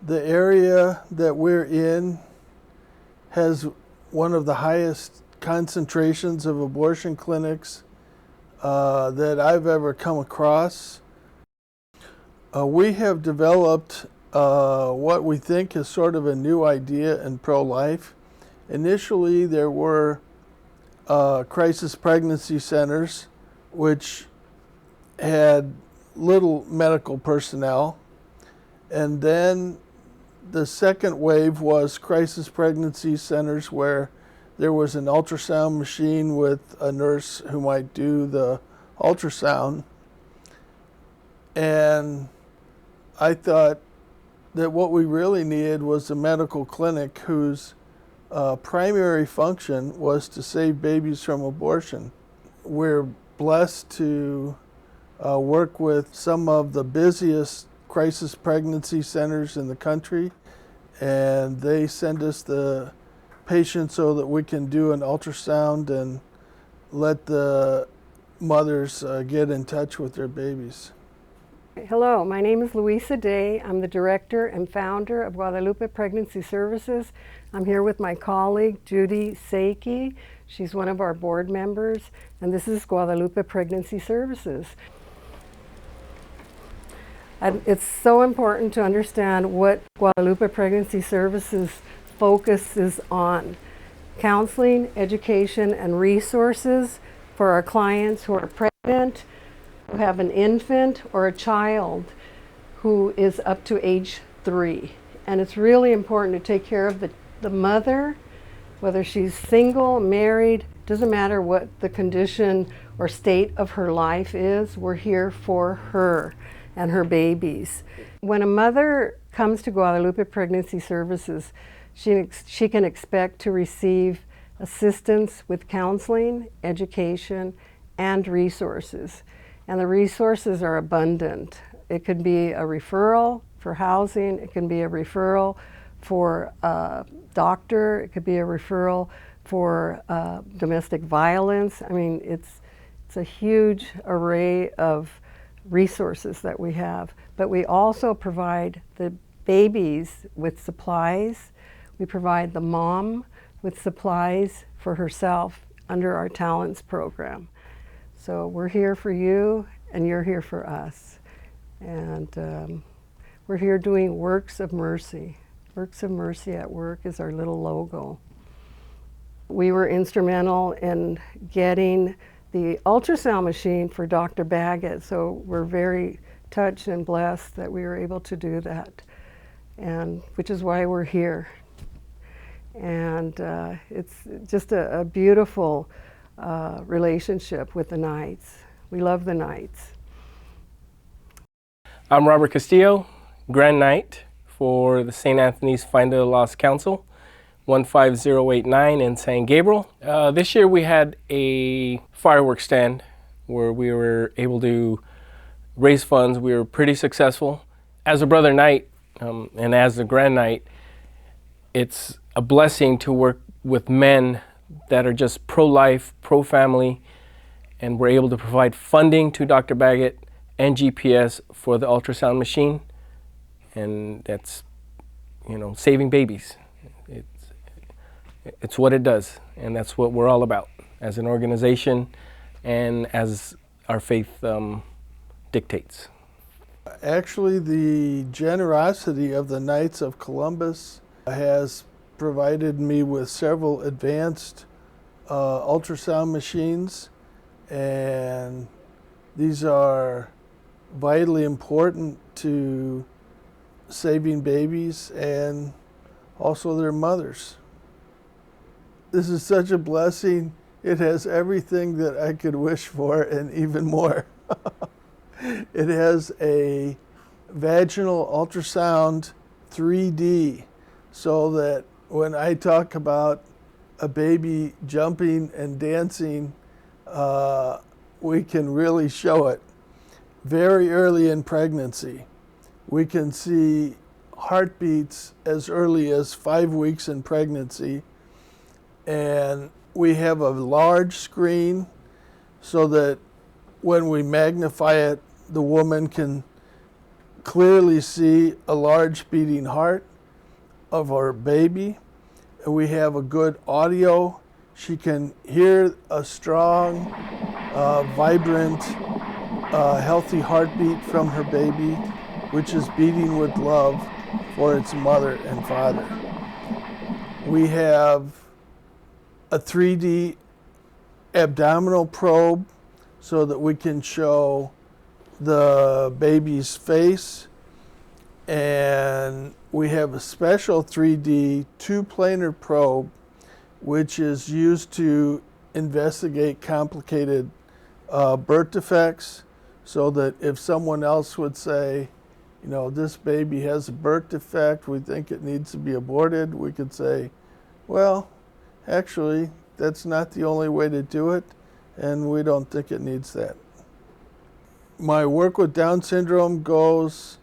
The area that we're in has one of the highest concentrations of abortion clinics that I've ever come across. We have developed what we think is sort of a new idea in pro-life. Initially, there were crisis pregnancy centers, which had little medical personnel. And then the second wave was crisis pregnancy centers where there was an ultrasound machine with a nurse who might do the ultrasound. And I thought that what we really needed was a medical clinic whose primary function was to save babies from abortion. We're blessed to work with some of the busiest crisis pregnancy centers in the country, and they send us the patients so that we can do an ultrasound and let the mothers get in touch with their babies. Hello, my name is Louisa Day. I'm the director and founder of Guadalupe Pregnancy Services. I'm here with my colleague Judy Seiki. She's one of our board members, and this is Guadalupe Pregnancy Services. And it's so important to understand what Guadalupe Pregnancy Services focuses on. Counseling, education, and resources for our clients who are pregnant, who have an infant or a child who is up to age 3. And it's really important to take care of the mother, whether she's single, married, doesn't matter what the condition or state of her life is, we're here for her and her babies. When a mother comes to Guadalupe Pregnancy Services, she can expect to receive assistance with counseling, education, and resources. And the resources are abundant. It could be a referral for housing, it can be a referral for a doctor, it could be a referral for domestic violence. I mean, it's a huge array of resources that we have. But we also provide the babies with supplies. We provide the mom with supplies for herself under our Talents program. So we're here for you, and you're here for us. And we're here doing Works of Mercy. Works of Mercy at Work is our little logo. We were instrumental in getting the ultrasound machine for Dr. Baggett, so we're very touched and blessed that we were able to do that, and which is why we're here. And it's just a beautiful relationship with the Knights. We love the Knights. I'm Robert Castillo, Grand Knight for the St. Anthony's Find the Lost Council, 15089 in San Gabriel. This year we had a fireworks stand where we were able to raise funds. We were pretty successful. As a Brother Knight and as a Grand Knight, it's a blessing to work with men that are just pro-life, pro-family, and we're able to provide funding to Dr. Baggett and GPS for the ultrasound machine, and that's, saving babies. It's what it does, and that's what we're all about as an organization and as our faith dictates. Actually, the generosity of the Knights of Columbus has provided me with several advanced ultrasound machines, and these are vitally important to saving babies and also their mothers. This is such a blessing. It has everything that I could wish for and even more. It has a vaginal ultrasound 3D, so that when I talk about a baby jumping and dancing, we can really show it. Very early in pregnancy, we can see heartbeats as early as 5 weeks in pregnancy. And we have a large screen so that when we magnify it, the woman can clearly see a large beating heart of our baby, and we have a good audio. She can hear a strong, vibrant, healthy heartbeat from her baby, which is beating with love for its mother and father. We have a 3D abdominal probe so that we can show the baby's face, and we have a special 3D two-planar probe which is used to investigate complicated birth defects, so that if someone else would say, you know, this baby has a birth defect, we think it needs to be aborted, we could say, well, actually, that's not the only way to do it, and we don't think it needs that. My work with Down syndrome goes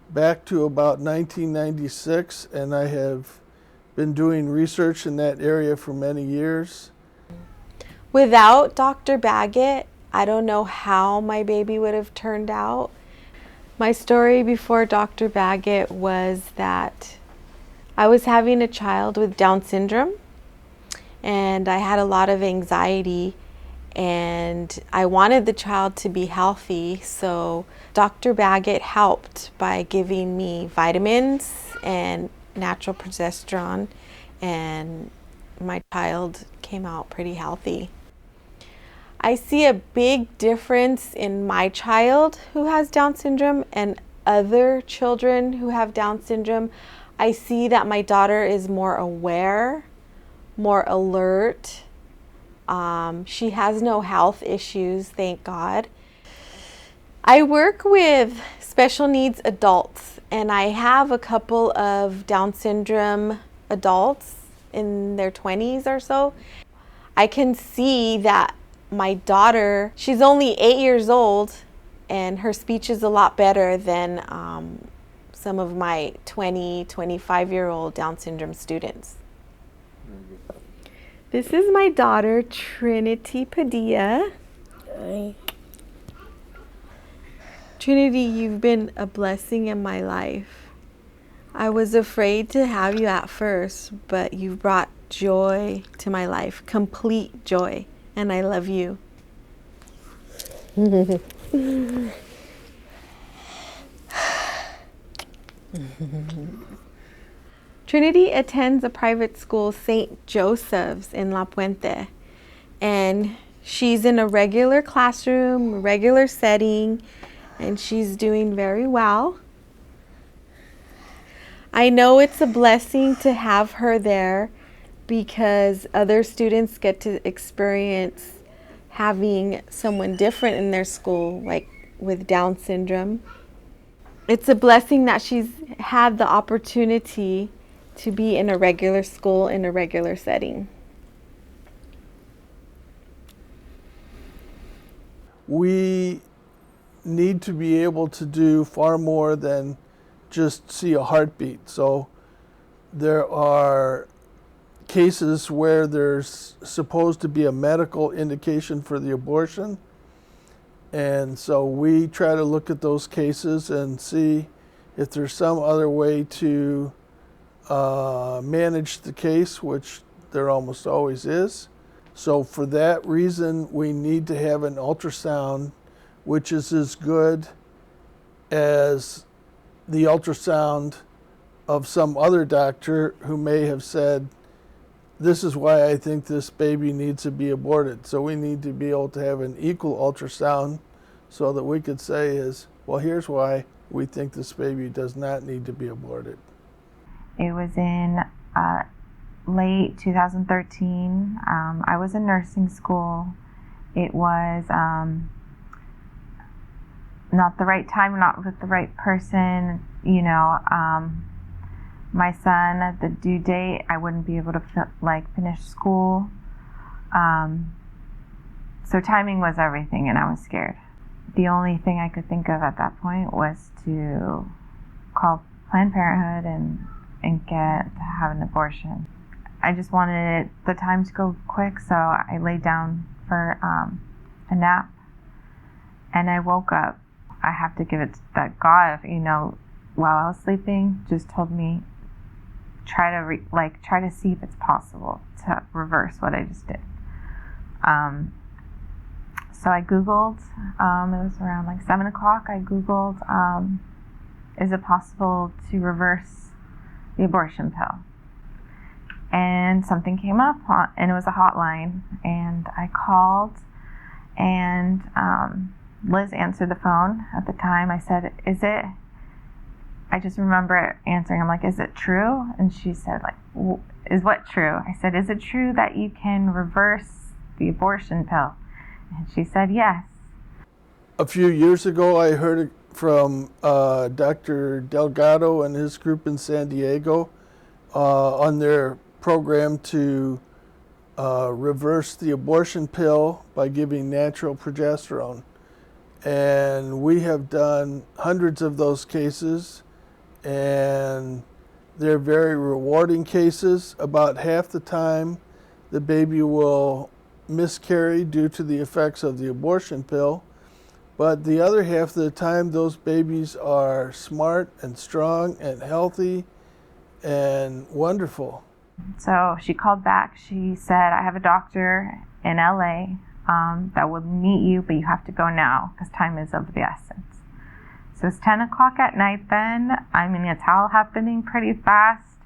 back to about 1996, and I have been doing research in that area for many years. Without Dr. Baggett, I don't know how my baby would have turned out. My story before Dr. Baggett was that I was having a child with Down syndrome, and I had a lot of anxiety, and I wanted the child to be healthy, so Dr. Baggett helped by giving me vitamins and natural progesterone, and my child came out pretty healthy. I see a big difference in my child who has Down syndrome and other children who have Down syndrome. I see that my daughter is more aware, more alert. She has no health issues, thank God. I work with special needs adults, and I have a couple of Down syndrome adults in their 20s or so. I can see that my daughter, she's only 8 years old, and her speech is a lot better than some of my 20, 25-year-old Down syndrome students. This is my daughter, Trinity Padilla. Hi. Trinity, you've been a blessing in my life. I was afraid to have you at first, but you've brought joy to my life, complete joy, and I love you. Trinity attends a private school, St. Joseph's in La Puente, and she's in a regular classroom, regular setting, and she's doing very well. I know it's a blessing to have her there because other students get to experience having someone different in their school, like with Down syndrome. It's a blessing that she's had the opportunity to be in a regular school in a regular setting. We need to be able to do far more than just see a heartbeat. So there are cases where there's supposed to be a medical indication for the abortion. And so we try to look at those cases and see if there's some other way to manage the case, which there almost always is. So for that reason, we need to have an ultrasound which is as good as the ultrasound of some other doctor who may have said, this is why I think this baby needs to be aborted. So we need to be able to have an equal ultrasound so that we could say is, well, here's why we think this baby does not need to be aborted. It was in late 2013. I was in nursing school. It was not the right time, not with the right person. You know, my son, at the due date, I wouldn't be able to finish school. So timing was everything, and I was scared. The only thing I could think of at that point was to call Planned Parenthood and have an abortion. I just wanted the time to go quick, so I laid down for a nap, and I woke up I have to give it to that God, you know, while I was sleeping, just told me, try to see if it's possible to reverse what I just did. So I Googled, it was around like 7 o'clock, I Googled, is it possible to reverse the abortion pill? And something came up, and it was a hotline, and I called, and Liz answered the phone at the time. I said, I just remember answering, I'm like, is it true? And she said, like, is what true? I said, is it true that you can reverse the abortion pill? And she said, yes. A few years ago, I heard it from Dr. Delgado and his group in San Diego on their program to reverse the abortion pill by giving natural progesterone. And we have done hundreds of those cases, and they're very rewarding cases. About half the time, the baby will miscarry due to the effects of the abortion pill. But the other half of the time, those babies are smart and strong and healthy and wonderful. So she called back. She said, I have a doctor in LA that will meet you, but you have to go now because time is of the essence. So it's 10 o'clock at night then. I mean, it's all happening pretty fast.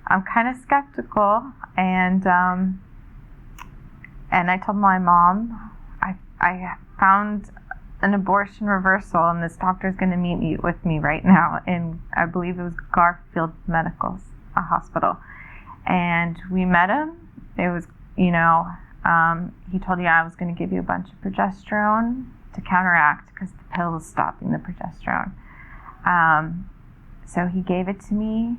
I'm kind of skeptical, and I told my mom, I found an abortion reversal, and this doctor is going to meet with me right now. And I believe it was Garfield Medical Hospital. And we met him. It was, you know, he told you I was going to give you a bunch of progesterone to counteract because the pill was stopping the progesterone. So he gave it to me,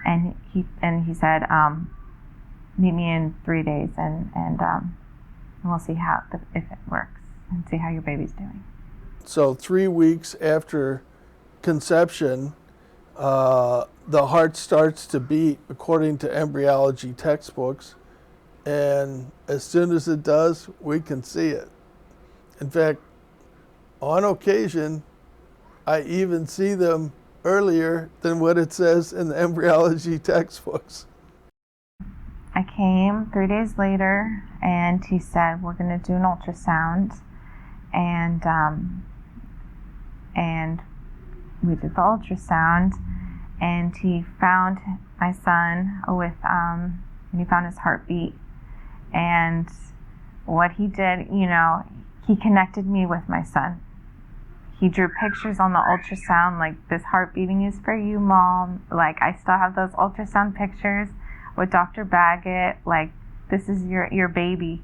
and he said, meet me in 3 days, and we'll see if it works and see how your baby's doing. So 3 weeks after conception, the heart starts to beat according to embryology textbooks, and as soon as it does, we can see it. In fact, on occasion, I even see them earlier than what it says in the embryology textbooks. I came 3 days later, and he said, we're going to do an ultrasound, and we did the ultrasound, and he found my son with, and he found his heartbeat, and what he did, you know, he connected me with my son. He drew pictures on the ultrasound, like, this heart beating is for you, Mom. Like, I still have those ultrasound pictures with Dr. Baggett, like, this is your baby,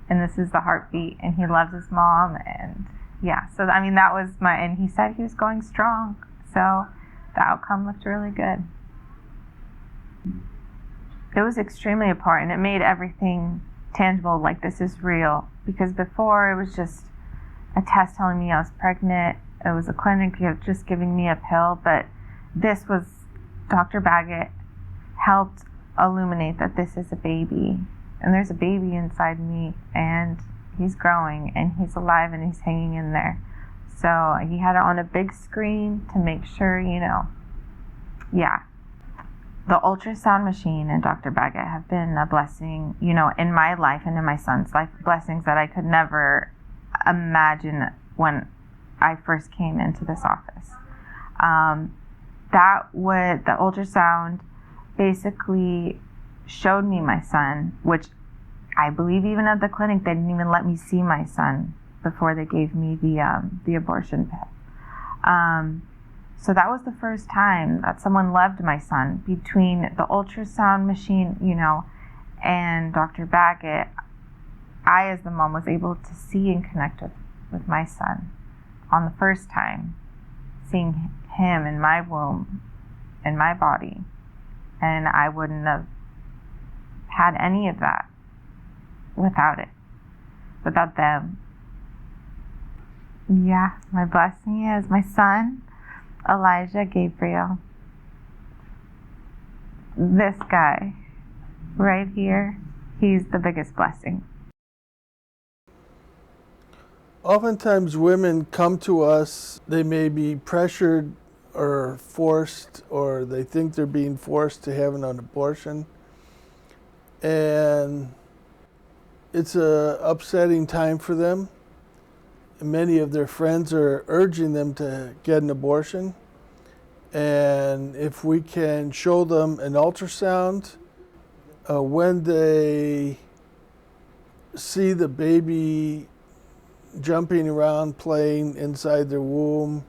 and this is the heartbeat, and he loves his mom, and yeah, so I mean, that was and he said he was going strong, so the outcome looked really good. It was extremely important. It made everything tangible, like, this is real, because before it was just a test telling me I was pregnant, it was a clinic just giving me a pill, but this was Dr. Baggett helped illuminate that this is a baby, and there's a baby inside me, and he's growing, and he's alive, and he's hanging in there. So he had it on a big screen to make sure, you know, yeah. The ultrasound machine and Dr. Baggett have been a blessing, you know, in my life and in my son's life, blessings that I could never imagine when I first came into this office. The ultrasound basically showed me my son, which I believe even at the clinic they didn't even let me see my son before they gave me the abortion pill. So that was the first time that someone loved my son. Between the ultrasound machine, you know, and Dr. Baggett, I as the mom was able to see and connect with my son on the first time, seeing him in my womb, in my body. And I wouldn't have had any of that without them. Yeah, my blessing is my son, Elijah Gabriel. This guy right here, he's the biggest blessing. Oftentimes women come to us, they may be pressured or forced, or they think they're being forced to have an abortion. And it's a upsetting time for them. Many of their friends are urging them to get an abortion. And if we can show them an ultrasound, when they see the baby jumping around, playing inside their womb,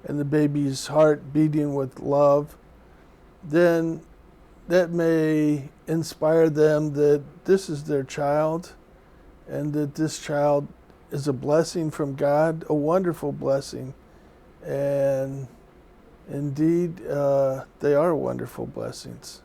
and the baby's heart beating with love, then that may inspire them that this is their child and that this child is a blessing from God, a wonderful blessing. And indeed, they are wonderful blessings.